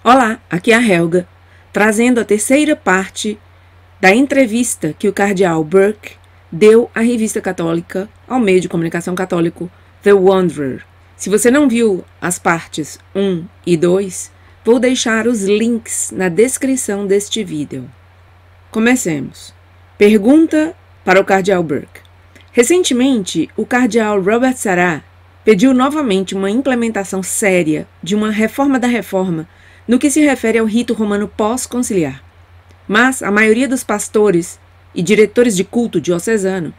Olá, aqui é a Helga, trazendo a terceira parte da entrevista que o cardeal Burke deu à revista católica, ao meio de comunicação católico, The Wanderer. Se você não viu as partes 1 e 2, vou deixar os links na descrição deste vídeo. Comecemos. Pergunta para o cardeal Burke. Recentemente, o cardeal Robert Sarah pediu novamente uma implementação séria de uma reforma da reforma no que se refere ao rito romano pós-conciliar. Mas a maioria dos pastores e diretores de culto diocesano,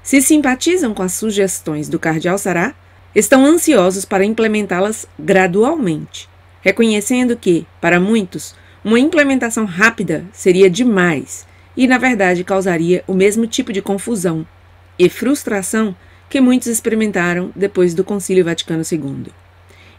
se simpatizam com as sugestões do cardeal Sarah, estão ansiosos para implementá-las gradualmente, reconhecendo que, para muitos, uma implementação rápida seria demais e, na verdade, causaria o mesmo tipo de confusão e frustração que muitos experimentaram depois do Concílio Vaticano II.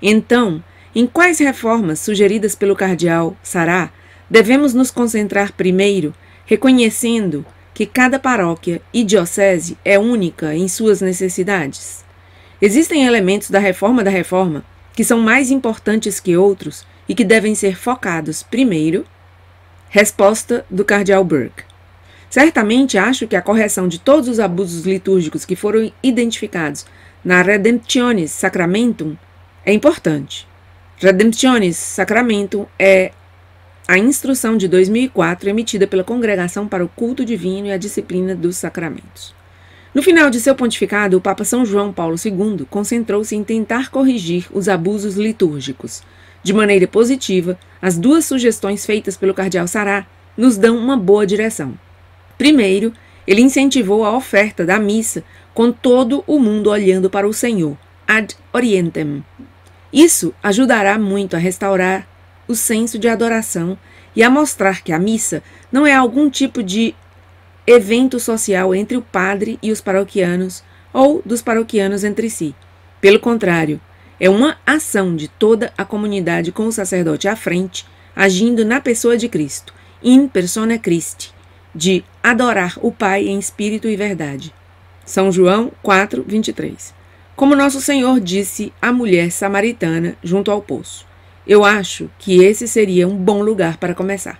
Então, em quais reformas sugeridas pelo cardeal Sarah devemos nos concentrar primeiro, reconhecendo que cada paróquia e diocese é única em suas necessidades? Existem elementos da reforma que são mais importantes que outros e que devem ser focados primeiro? Resposta do cardeal Burke. Certamente acho que a correção de todos os abusos litúrgicos que foram identificados na Redemptionis Sacramentum é importante. Redemptionis Sacramentum é a instrução de 2004 emitida pela Congregação para o Culto Divino e a Disciplina dos Sacramentos. No final de seu pontificado, o Papa São João Paulo II concentrou-se em tentar corrigir os abusos litúrgicos. De maneira positiva, as duas sugestões feitas pelo cardeal Sarah nos dão uma boa direção. Primeiro, ele incentivou a oferta da missa com todo o mundo olhando para o Senhor, ad orientem. Isso ajudará muito a restaurar o senso de adoração e a mostrar que a missa não é algum tipo de evento social entre o padre e os paroquianos ou dos paroquianos entre si. Pelo contrário, é uma ação de toda a comunidade com o sacerdote à frente, agindo na pessoa de Cristo, in persona Christi, de adorar o Pai em espírito e verdade. São João 4:23. Como nosso Senhor disse à mulher samaritana junto ao poço. Eu acho que esse seria um bom lugar para começar.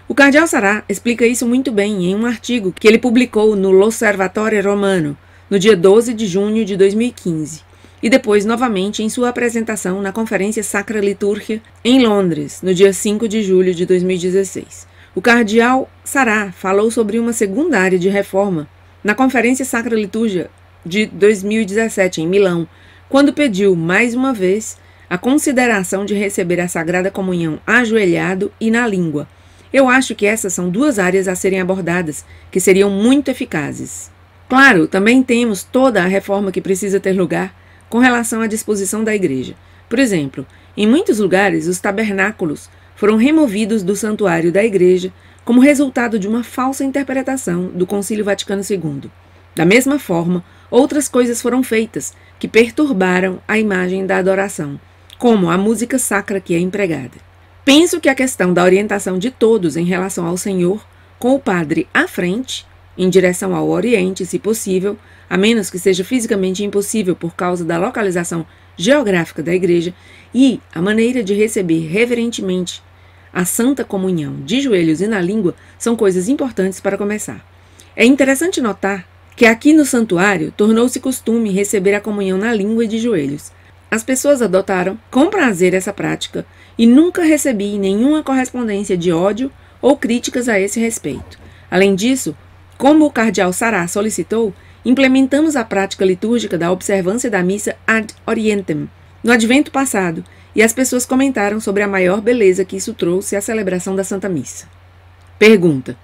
O cardeal Sarah explica isso muito bem em um artigo que ele publicou no L'Osservatore Romano, no dia 12 de junho de 2015, e depois novamente em sua apresentação na Conferência Sacra Liturgia em Londres, no dia 5 de julho de 2016. O cardeal Sarah falou sobre uma segunda área de reforma na Conferência Sacra Liturgia de 2017 em Milão, quando pediu, mais uma vez, a consideração de receber a Sagrada Comunhão ajoelhado e na língua. Eu acho que essas são duas áreas a serem abordadas, que seriam muito eficazes. Claro, também temos toda a reforma que precisa ter lugar com relação à disposição da igreja. Por exemplo, em muitos lugares, os tabernáculos foram removidos do santuário da igreja como resultado de uma falsa interpretação do Concílio Vaticano II. Da mesma forma, outras coisas foram feitas que perturbaram a imagem da adoração, como a música sacra que é empregada. Penso que a questão da orientação de todos em relação ao Senhor, com o padre à frente, em direção ao Oriente, se possível, a menos que seja fisicamente impossível por causa da localização geográfica da igreja, e a maneira de receber reverentemente a Santa Comunhão de joelhos e na língua são coisas importantes para começar. É interessante notar que aqui no santuário tornou-se costume receber a comunhão na língua e de joelhos. As pessoas adotaram com prazer essa prática e nunca recebi nenhuma correspondência de ódio ou críticas a esse respeito. Além disso, como o cardeal Sarah solicitou, implementamos a prática litúrgica da observância da missa ad orientem no advento passado e as pessoas comentaram sobre a maior beleza que isso trouxe à celebração da Santa Missa. Pergunta.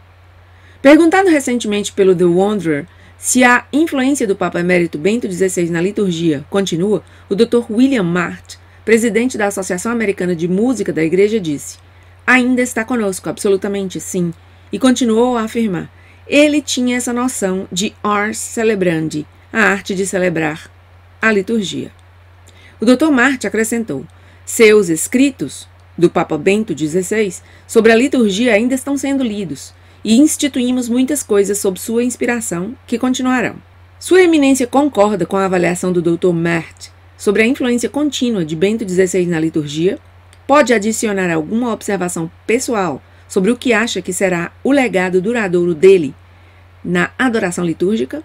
Perguntado recentemente pelo The Wanderer se a influência do Papa Emérito Bento XVI na liturgia continua, o Dr. William Mart, presidente da Associação Americana de Música da Igreja, disse: ainda está conosco, absolutamente sim, e continuou a afirmar: ele tinha essa noção de ars celebrandi, a arte de celebrar a liturgia. O Dr. Mart acrescentou: seus escritos, do Papa Bento XVI, sobre a liturgia ainda estão sendo lidos, e instituímos muitas coisas sob sua inspiração que continuarão. Sua Eminência concorda com a avaliação do Dr. Mart sobre a influência contínua de Bento XVI na liturgia? pode adicionar alguma observação pessoal sobre o que acha que será o legado duradouro dele na adoração litúrgica?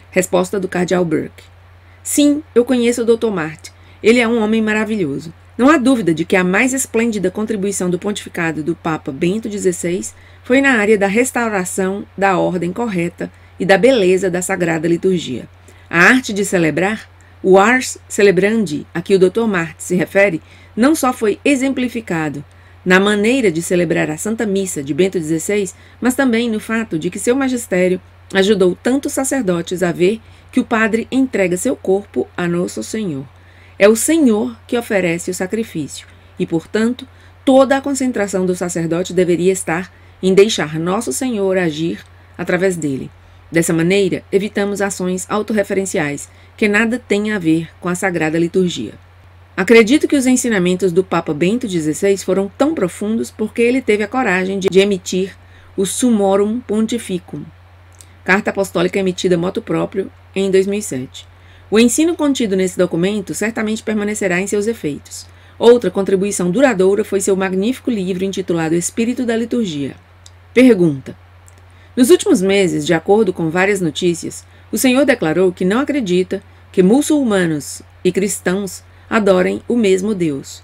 Resposta do cardeal Burke. Sim, eu conheço o Dr. Martin. Ele é um homem maravilhoso. Não há dúvida de que a mais esplêndida contribuição do pontificado do Papa Bento XVI foi na área da restauração da ordem correta e da beleza da Sagrada Liturgia. A arte de celebrar, o ars celebrandi, a que o Dr. Martin se refere, não só foi exemplificado na maneira de celebrar a Santa Missa de Bento XVI, mas também no fato de que seu magistério ajudou tantos sacerdotes a ver que o padre entrega seu corpo a Nosso Senhor. É o Senhor que oferece o sacrifício e, portanto, toda a concentração do sacerdote deveria estar em deixar Nosso Senhor agir através dele. Dessa maneira, evitamos ações autorreferenciais que nada têm a ver com a Sagrada Liturgia. Acredito que os ensinamentos do Papa Bento XVI foram tão profundos porque ele teve a coragem de emitir o Summorum Pontificum, carta apostólica emitida motu próprio em 2007. O ensino contido nesse documento certamente permanecerá em seus efeitos. Outra contribuição duradoura foi seu magnífico livro intitulado Espírito da Liturgia. Pergunta. Nos últimos meses, de acordo com várias notícias, o Senhor declarou que não acredita que muçulmanos e cristãos adorem o mesmo Deus.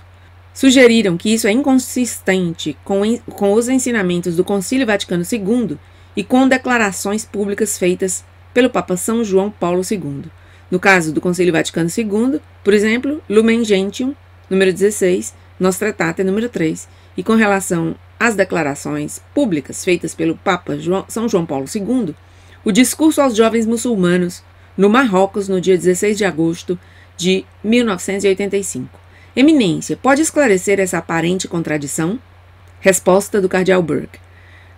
Sugeriram que isso é inconsistente com os ensinamentos do Concílio Vaticano II e com declarações públicas feitas pelo Papa São João Paulo II. No caso do Concílio Vaticano II, por exemplo, Lumen Gentium, número 16, Nostra Aetate, número 3, e com relação às declarações públicas feitas pelo Papa São João Paulo II, o discurso aos jovens muçulmanos no Marrocos no dia 16 de agosto de 1985. Eminência, pode esclarecer essa aparente contradição? Resposta do cardeal Burke.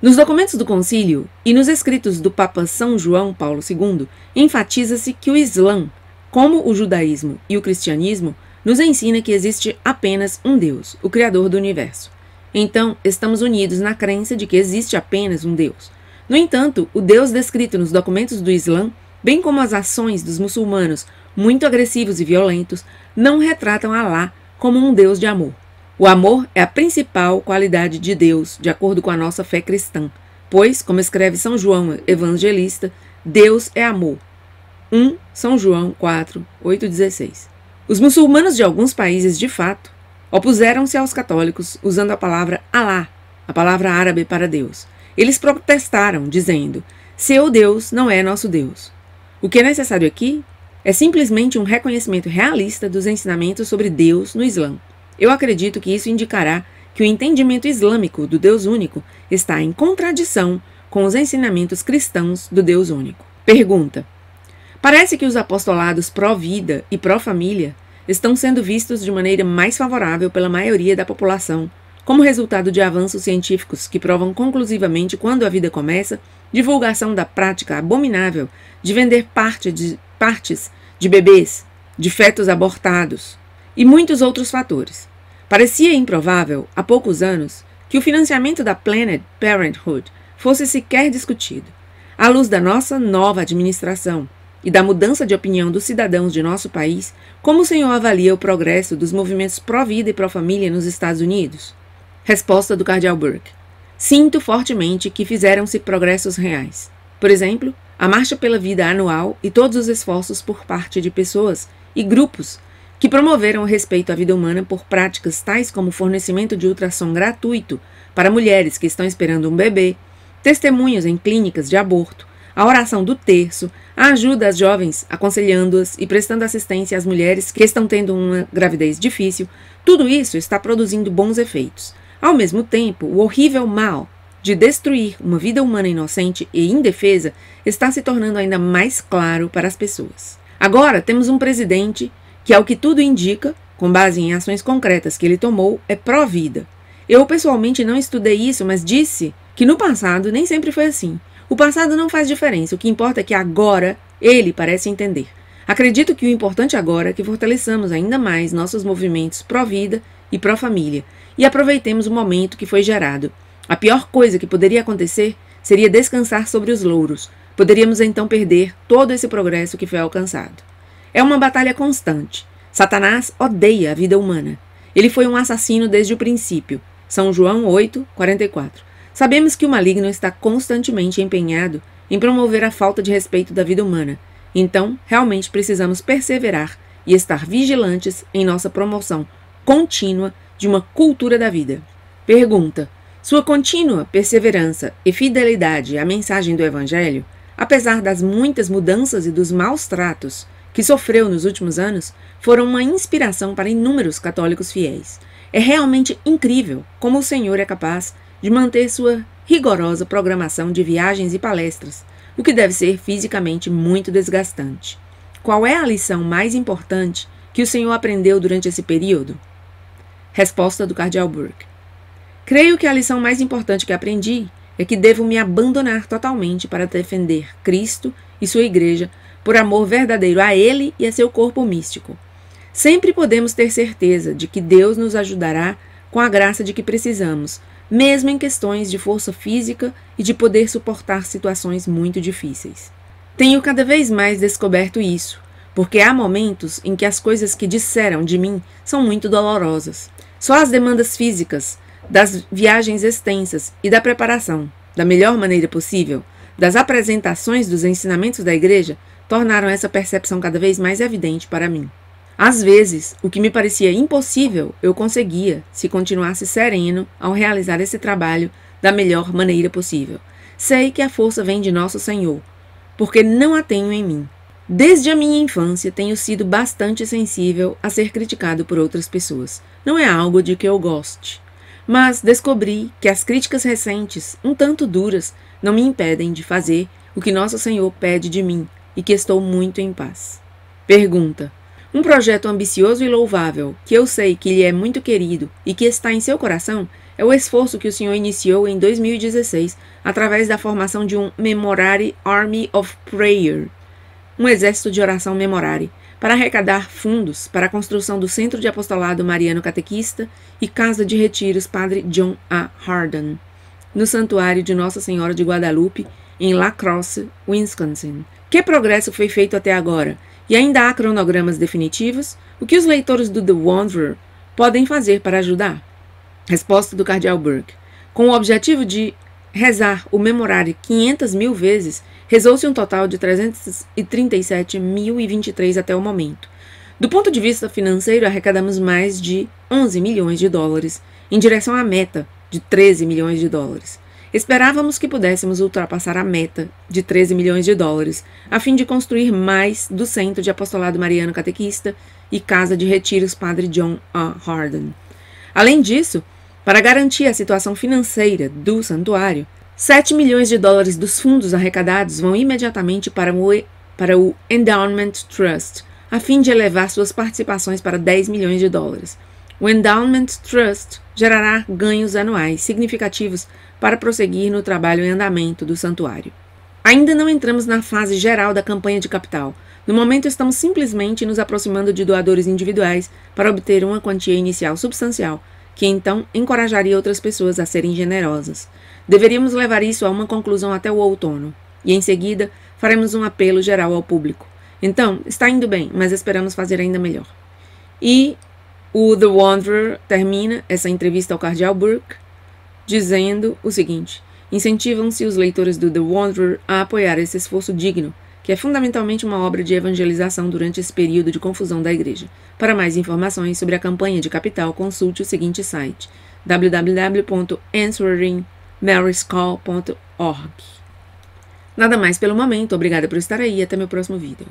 Nos documentos do concílio e nos escritos do Papa São João Paulo II, enfatiza-se que o Islã, como o judaísmo e o cristianismo, nos ensina que existe apenas um Deus, o Criador do universo. Então, estamos unidos na crença de que existe apenas um Deus. No entanto, o Deus descrito nos documentos do Islã, bem como as ações dos muçulmanos muito agressivos e violentos, não retratam Alá como um Deus de amor. O amor é a principal qualidade de Deus, de acordo com a nossa fé cristã, pois, como escreve São João Evangelista, Deus é amor. 1 São João 4, 8 e 16. Os muçulmanos de alguns países, de fato, opuseram-se aos católicos usando a palavra Alá, a palavra árabe para Deus. Eles protestaram, dizendo, seu Deus não é nosso Deus. O que é necessário aqui é simplesmente um reconhecimento realista dos ensinamentos sobre Deus no Islã. Eu acredito que isso indicará que o entendimento islâmico do Deus único está em contradição com os ensinamentos cristãos do Deus único. Pergunta. Parece que os apostolados pró-vida e pró-família estão sendo vistos de maneira mais favorável pela maioria da população, como resultado de avanços científicos que provam conclusivamente quando a vida começa, divulgação da prática abominável de vender partes de bebês, de fetos abortados e muitos outros fatores. Parecia improvável, há poucos anos, que o financiamento da Planned Parenthood fosse sequer discutido. À luz da nossa nova administração e da mudança de opinião dos cidadãos de nosso país, como o senhor avalia o progresso dos movimentos pró-vida e pró-família nos Estados Unidos? Resposta do cardeal Burke. Sinto fortemente que fizeram-se progressos reais. Por exemplo, a Marcha pela Vida anual e todos os esforços por parte de pessoas e grupos que promoveram o respeito à vida humana por práticas tais como o fornecimento de ultrassom gratuito para mulheres que estão esperando um bebê, testemunhos em clínicas de aborto, a oração do terço, a ajuda às jovens, aconselhando-as e prestando assistência às mulheres que estão tendo uma gravidez difícil, tudo isso está produzindo bons efeitos. Ao mesmo tempo, o horrível mal de destruir uma vida humana inocente e indefesa está se tornando ainda mais claro para as pessoas. Agora temos um presidente que, ao que tudo indica, com base em ações concretas que ele tomou, é pró-vida. Eu pessoalmente não estudei isso, mas disse que no passado nem sempre foi assim. O passado não faz diferença, o que importa é que agora ele parece entender. Acredito que o importante agora é que fortaleçamos ainda mais nossos movimentos pró-vida e pró-família e aproveitemos o momento que foi gerado. A pior coisa que poderia acontecer seria descansar sobre os louros. Poderíamos então perder todo esse progresso que foi alcançado. É uma batalha constante. Satanás odeia a vida humana. Ele foi um assassino desde o princípio. São João 8:44. Sabemos que o maligno está constantemente empenhado em promover a falta de respeito da vida humana. Então, realmente precisamos perseverar e estar vigilantes em nossa promoção contínua de uma cultura da vida. Pergunta: sua contínua perseverança e fidelidade à mensagem do Evangelho, apesar das muitas mudanças e dos maus tratos que sofreu nos últimos anos, foram uma inspiração para inúmeros católicos fiéis. É realmente incrível como o Senhor é capaz de manter sua rigorosa programação de viagens e palestras, o que deve ser fisicamente muito desgastante. Qual é a lição mais importante que o Senhor aprendeu durante esse período? Resposta do Cardeal Burke: creio que a lição mais importante que aprendi é que devo me abandonar totalmente para defender Cristo e sua Igreja por amor verdadeiro a Ele e a seu corpo místico. Sempre podemos ter certeza de que Deus nos ajudará com a graça de que precisamos, mesmo em questões de força física e de poder suportar situações muito difíceis. Tenho cada vez mais descoberto isso, porque há momentos em que as coisas que disseram de mim são muito dolorosas. Só as demandas físicas, das viagens extensas e da preparação, da melhor maneira possível, das apresentações dos ensinamentos da Igreja, tornaram essa percepção cada vez mais evidente para mim. Às vezes, o que me parecia impossível, eu conseguia, se continuasse sereno ao realizar esse trabalho da melhor maneira possível. Sei que a força vem de Nosso Senhor, porque não a tenho em mim. Desde a minha infância, tenho sido bastante sensível a ser criticado por outras pessoas. Não é algo de que eu goste. Mas descobri que as críticas recentes, um tanto duras, não me impedem de fazer o que Nosso Senhor pede de mim e que estou muito em paz. Pergunta: um projeto ambicioso e louvável, que eu sei que lhe é muito querido e que está em seu coração, é o esforço que o Senhor iniciou em 2016 através da formação de um Memorare Army of Prayer, um exército de oração memorare, para arrecadar fundos para a construção do Centro de Apostolado Mariano Catequista e Casa de Retiros Padre John A. Hardin, no Santuário de Nossa Senhora de Guadalupe, em La Crosse, Wisconsin. Que progresso foi feito até agora? E ainda há cronogramas definitivos? O que os leitores do The Wanderer podem fazer para ajudar? Resposta do Cardeal Burke: com o objetivo de rezar o Memorare 500.000 vezes, rezou-se um total de 337.023 até o momento. Do ponto de vista financeiro, arrecadamos mais de 11 milhões de dólares, em direção à meta de 13 milhões de dólares. Esperávamos que pudéssemos ultrapassar a meta de 13 milhões de dólares, a fim de construir mais do Centro de Apostolado Mariano Catequista e Casa de Retiros Padre John A. Hardin. Além disso, para garantir a situação financeira do santuário, 7 milhões de dólares dos fundos arrecadados vão imediatamente para o Endowment Trust, a fim de elevar suas participações para 10 milhões de dólares. O Endowment Trust gerará ganhos anuais significativos para prosseguir no trabalho em andamento do santuário. Ainda não entramos na fase geral da campanha de capital. No momento, estamos simplesmente nos aproximando de doadores individuais para obter uma quantia inicial substancial, que então encorajaria outras pessoas a serem generosas. Deveríamos levar isso a uma conclusão até o outono, e em seguida faremos um apelo geral ao público. Então, está indo bem, mas esperamos fazer ainda melhor. E o The Wanderer termina essa entrevista ao Cardeal Burke dizendo o seguinte: incentivam-se os leitores do The Wanderer a apoiar esse esforço digno, que é fundamentalmente uma obra de evangelização durante esse período de confusão da Igreja. Para mais informações sobre a campanha de capital, consulte o seguinte site: www.answeringmaryscall.org. Nada mais pelo momento, obrigada por estar aí e até meu próximo vídeo.